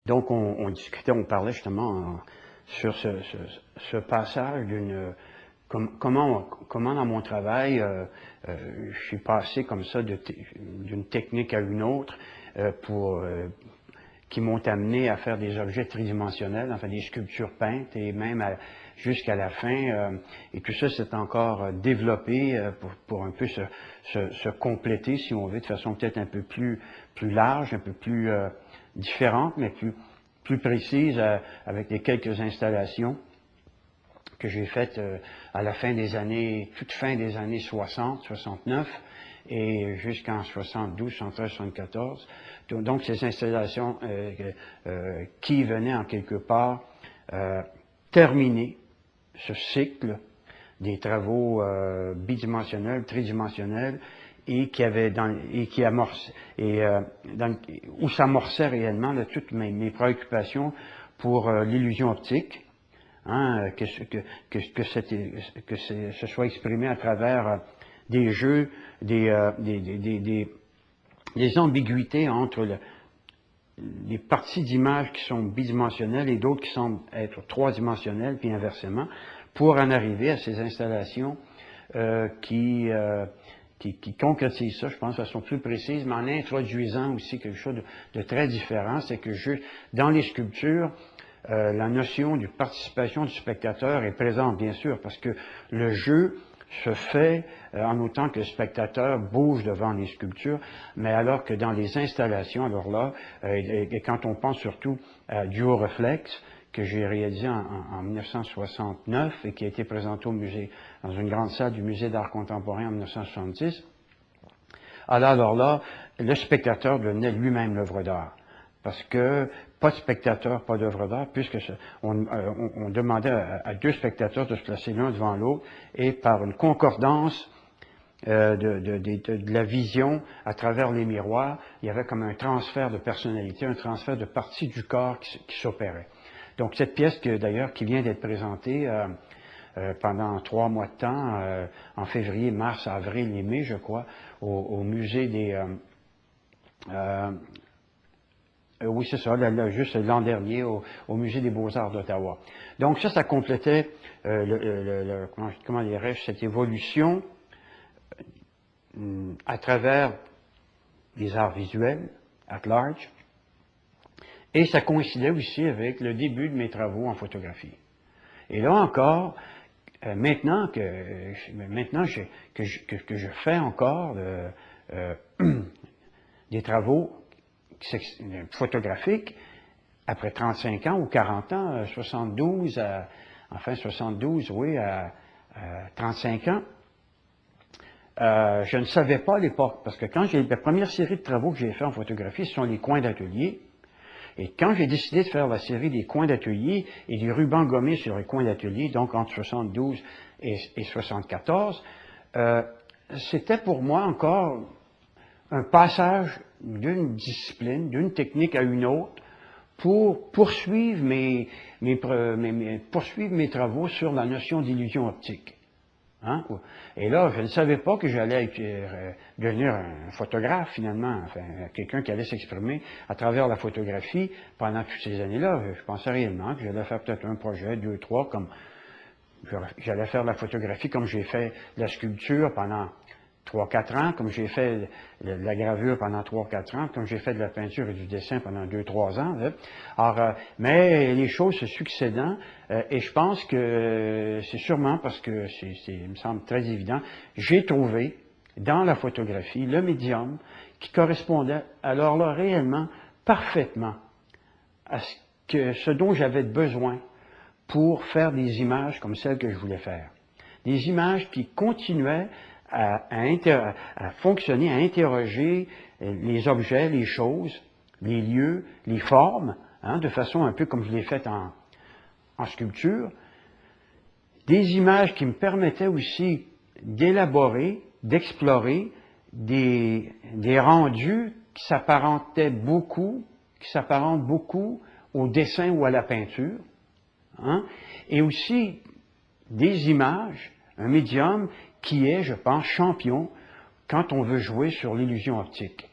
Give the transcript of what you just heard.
Donc, on discutait, on parlait justement sur ce passage comment dans mon travail, je suis passé comme ça d'une technique à une autre qui m'ont amené à faire des objets tridimensionnels, enfin des sculptures peintes et même jusqu'à la fin. Et tout ça s'est encore développé pour un peu se compléter, si on veut, de façon peut-être un peu plus large, un peu plus différente, mais plus précise, avec les quelques installations que j'ai faites à la fin des années, toute fin des années 60, 69, et jusqu'en 72, 73, 74. Donc, ces installations qui venaient en quelque part terminer ce cycle des travaux bidimensionnels, tridimensionnels, et où s'amorçaient réellement là, toutes mes préoccupations pour l'illusion optique. Hein, que ce soit exprimé à travers des jeux, des ambiguïtés entre les parties d'images qui sont bidimensionnelles et d'autres qui semblent être trois-dimensionnelles, puis inversement, pour en arriver à ces installations qui concrétisent ça, je pense, de façon plus précise, mais en introduisant aussi quelque chose de très différent, c'est que dans les sculptures, la notion de participation du spectateur est présente, bien sûr, parce que le jeu se fait en autant que le spectateur bouge devant les sculptures, mais alors que dans les installations, alors là, et quand on pense surtout à Duo Reflex, que j'ai réalisé en 1969 et qui a été présenté au musée, dans une grande salle du Musée d'art contemporain en 1970, alors là, le spectateur devenait lui-même l'œuvre d'art. Parce que pas de spectateur, pas d'œuvre d'art, puisque on demandait à deux spectateurs de se placer l'un devant l'autre, et par une concordance de la vision à travers les miroirs, il y avait comme un transfert de personnalité, un transfert de partie du corps qui s'opérait. Donc cette pièce d'ailleurs qui vient d'être présentée pendant 3 mois de temps, en février, mars, avril et mai, je crois, au musée des... oui, c'est ça, juste l'an dernier, au Musée des Beaux-Arts d'Ottawa. Donc ça complétait, comment dirais-je, cette évolution à travers les arts visuels, at large, et ça coïncidait aussi avec le début de mes travaux en photographie. Et là encore, maintenant que je fais encore des travaux photographique, après 35 ans ou 40 ans, 72, enfin 72, oui, à 35 ans, je ne savais pas à l'époque, parce que la première série de travaux que j'ai fait en photographie, ce sont les coins d'atelier. Et quand j'ai décidé de faire la série des coins d'atelier et des rubans gommés sur les coins d'atelier, donc entre 72 et 74, c'était pour moi encore un passage d'une discipline, d'une technique à une autre, pour poursuivre mes travaux sur la notion d'illusion optique. Hein? Et là, je ne savais pas que j'allais devenir un photographe, finalement, enfin, quelqu'un qui allait s'exprimer à travers la photographie pendant toutes ces années-là. Je pensais réellement que j'allais faire peut-être un projet, 2, 3, comme j'allais faire la photographie comme j'ai fait la sculpture pendant 3-4 ans, comme j'ai fait la gravure pendant 3-4 ans, comme j'ai fait de la peinture et du dessin pendant 2-3 ans. Là. Alors, mais les choses se succédant, et je pense que c'est sûrement parce que il me semble très évident, j'ai trouvé dans la photographie le médium qui correspondait alors là réellement parfaitement à ce dont j'avais besoin pour faire des images comme celles que je voulais faire. Des images qui continuaient à fonctionner, à interroger les objets, les choses, les lieux, les formes, hein, de façon un peu comme je l'ai fait en sculpture. Des images qui me permettaient aussi d'élaborer, d'explorer des rendus qui s'apparentent beaucoup au dessin ou à la peinture, hein, et aussi des images, un médium qui est, je pense, champion quand on veut jouer sur l'illusion optique.